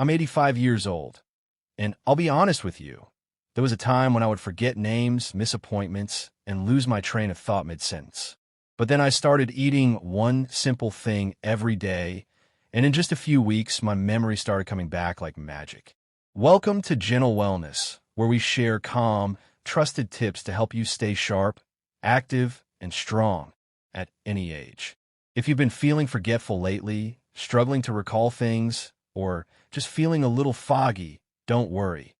I'm 85 years old, and I'll be honest with you. There was a time when I would forget names, miss appointments, and lose my train of thought mid-sentence. But then I started eating one simple thing every day, and in just a few weeks, my memory started coming back like magic. Welcome to Gentle Wellness, where we share calm, trusted tips to help you stay sharp, active, and strong at any age. If you've been feeling forgetful lately, struggling to recall things, or just feeling a little foggy, don't worry.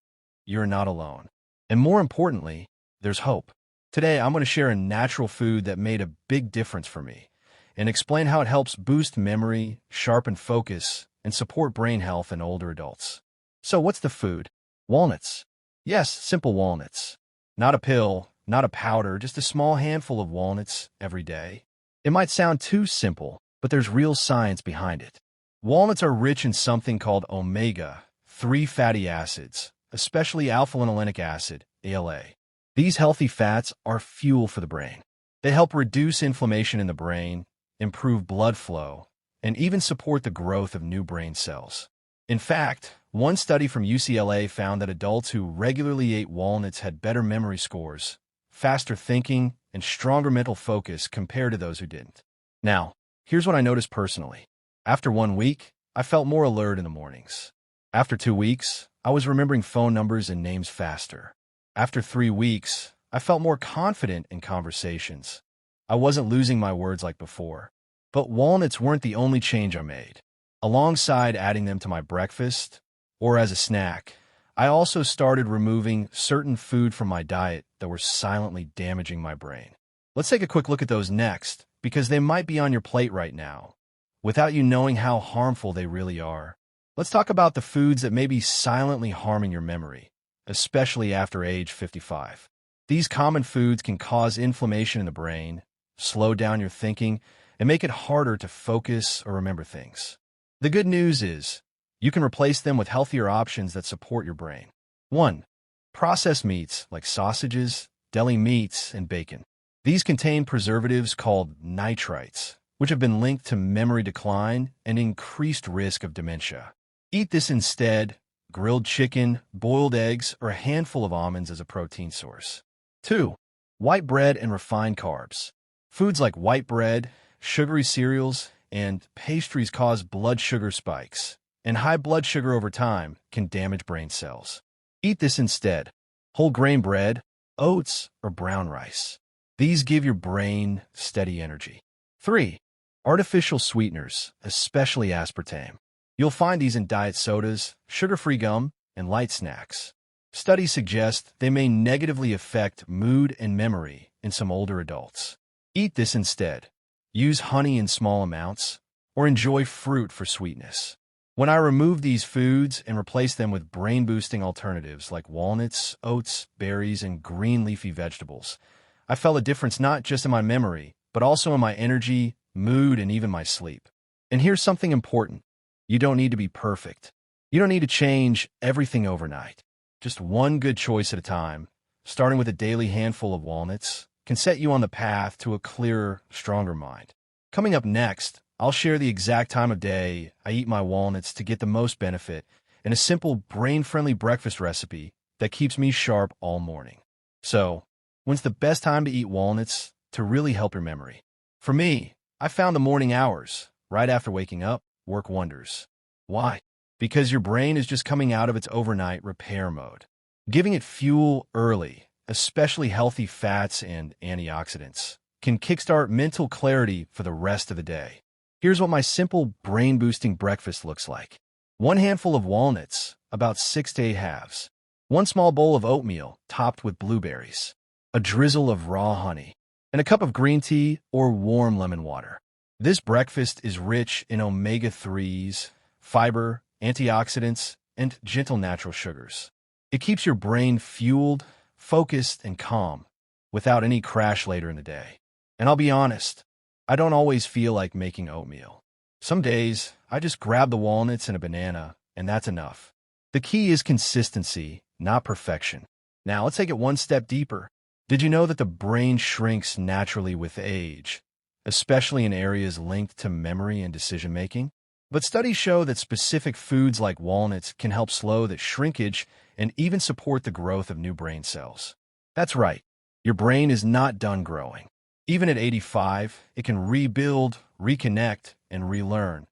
You're not alone. And more importantly, there's hope. Today, I'm going to share a natural food that made a big difference for me and explain how it helps boost memory, sharpen focus, and support brain health in older adults. So what's the food? Walnuts. Yes, simple walnuts. Not a pill, not a powder, just a small handful of walnuts every day. It might sound too simple, but there's real science behind it. Walnuts are rich in something called omega-3 fatty acids, especially alpha-linolenic acid, ALA. These healthy fats are fuel for the brain. They help reduce inflammation in the brain, improve blood flow, and even support the growth of new brain cells. In fact, one study from UCLA found that adults who regularly ate walnuts had better memory scores, faster thinking, and stronger mental focus compared to those who didn't. Now, here's what I noticed personally. After 1 week, I felt more alert in the mornings. After 2 weeks, I was remembering phone numbers and names faster. After 3 weeks, I felt more confident in conversations. I wasn't losing my words like before. But walnuts weren't the only change I made. Alongside adding them to my breakfast, or as a snack, I also started removing certain food from my diet that were silently damaging my brain. Let's take a quick look at those next, because they might be on your plate right now, without you knowing how harmful they really are. Let's talk about the foods that may be silently harming your memory, especially after age 55. These common foods can cause inflammation in the brain, slow down your thinking, and make it harder to focus or remember things. The good news is, you can replace them with healthier options that support your brain. 1. Processed meats like sausages, deli meats, and bacon. These contain preservatives called nitrites, which have been linked to memory decline and increased risk of dementia. Eat this instead: grilled chicken, boiled eggs, or a handful of almonds as a protein source. 2. White bread and refined carbs. Foods like white bread, sugary cereals, and pastries cause blood sugar spikes, and high blood sugar over time can damage brain cells. Eat this instead: whole grain bread, oats, or brown rice. These give your brain steady energy. 3. Artificial sweeteners, especially aspartame. You'll find these in diet sodas, sugar-free gum, and light snacks. Studies suggest they may negatively affect mood and memory in some older adults. Eat this instead. Use honey in small amounts, or enjoy fruit for sweetness. When I removed these foods and replaced them with brain-boosting alternatives like walnuts, oats, berries, and green leafy vegetables, I felt a difference not just in my memory, but also in my energy, mood, and even my sleep. And here's something important. You don't need to be perfect. You don't need to change everything overnight. Just one good choice at a time, starting with a daily handful of walnuts, can set you on the path to a clearer, stronger mind. Coming up next, I'll share the exact time of day I eat my walnuts to get the most benefit, and a simple, brain-friendly breakfast recipe that keeps me sharp all morning. So, when's the best time to eat walnuts to really help your memory? For me, I found the morning hours, right after waking up, work wonders. Why? Because your brain is just coming out of its overnight repair mode. Giving it fuel early, especially healthy fats and antioxidants, can kickstart mental clarity for the rest of the day. Here's what my simple brain-boosting breakfast looks like. 1 handful of walnuts, about 6 to 8 halves. 1 small bowl of oatmeal, topped with blueberries. A drizzle of raw honey. And a cup of green tea or warm lemon water. This breakfast is rich in omega-3s, fiber, antioxidants, and gentle natural sugars. It keeps your brain fueled, focused, and calm, without any crash later in the day. And I'll be honest, I don't always feel like making oatmeal. Some days, I just grab the walnuts and a banana, and that's enough. The key is consistency, not perfection. Now, let's take it one step deeper. Did you know that the brain shrinks naturally with age, especially in areas linked to memory and decision-making? But studies show that specific foods like walnuts can help slow the shrinkage and even support the growth of new brain cells. That's right, your brain is not done growing. Even at 85, it can rebuild, reconnect, and relearn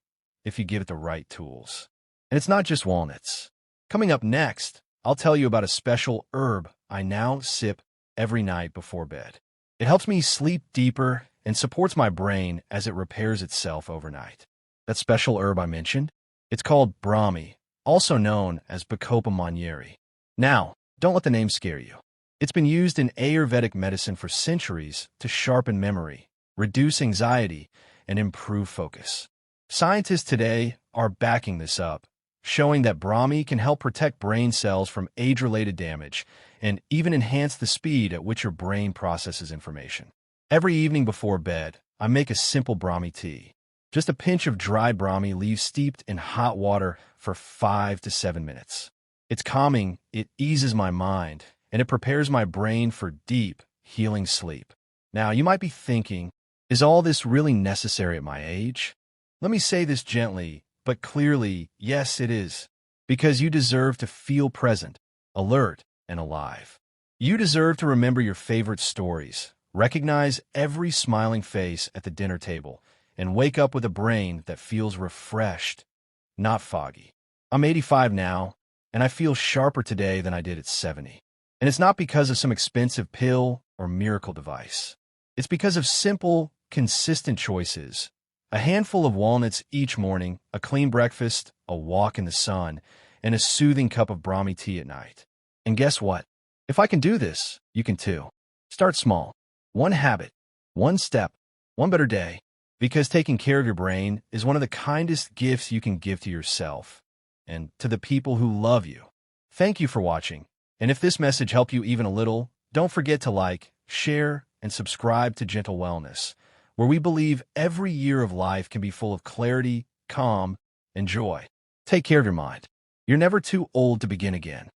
if you give it the right tools. And it's not just walnuts. Coming up next, I'll tell you about a special herb I now sip every night before bed. It helps me sleep deeper and supports my brain as it repairs itself overnight. That special herb I mentioned? It's called Brahmi, also known as Bacopa monnieri. Now, don't let the name scare you. It's been used in Ayurvedic medicine for centuries to sharpen memory, reduce anxiety, and improve focus. Scientists today are backing this up, showing that Brahmi can help protect brain cells from age-related damage and even enhance the speed at which your brain processes information. Every evening before bed, I make a simple Brahmi tea. Just a pinch of dry Brahmi leaves steeped in hot water for 5 to 7 minutes. It's calming, it eases my mind, and it prepares my brain for deep, healing sleep. Now, you might be thinking, is all this really necessary at my age? Let me say this gently, but clearly, yes, it is. Because you deserve to feel present, alert, and alive. You deserve to remember your favorite stories, recognize every smiling face at the dinner table, and wake up with a brain that feels refreshed, not foggy. I'm 85 now, and I feel sharper today than I did at 70. And it's not because of some expensive pill or miracle device. It's because of simple, consistent choices. A handful of walnuts each morning, a clean breakfast, a walk in the sun, and a soothing cup of Brahmi tea at night. And guess what? If I can do this, you can too. Start small. One habit, one step, one better day. Because taking care of your brain is one of the kindest gifts you can give to yourself and to the people who love you. Thank you for watching. And if this message helped you even a little, don't forget to like, share, and subscribe to Gentle Wellness, where we believe every year of life can be full of clarity, calm, and joy. Take care of your mind. You're never too old to begin again.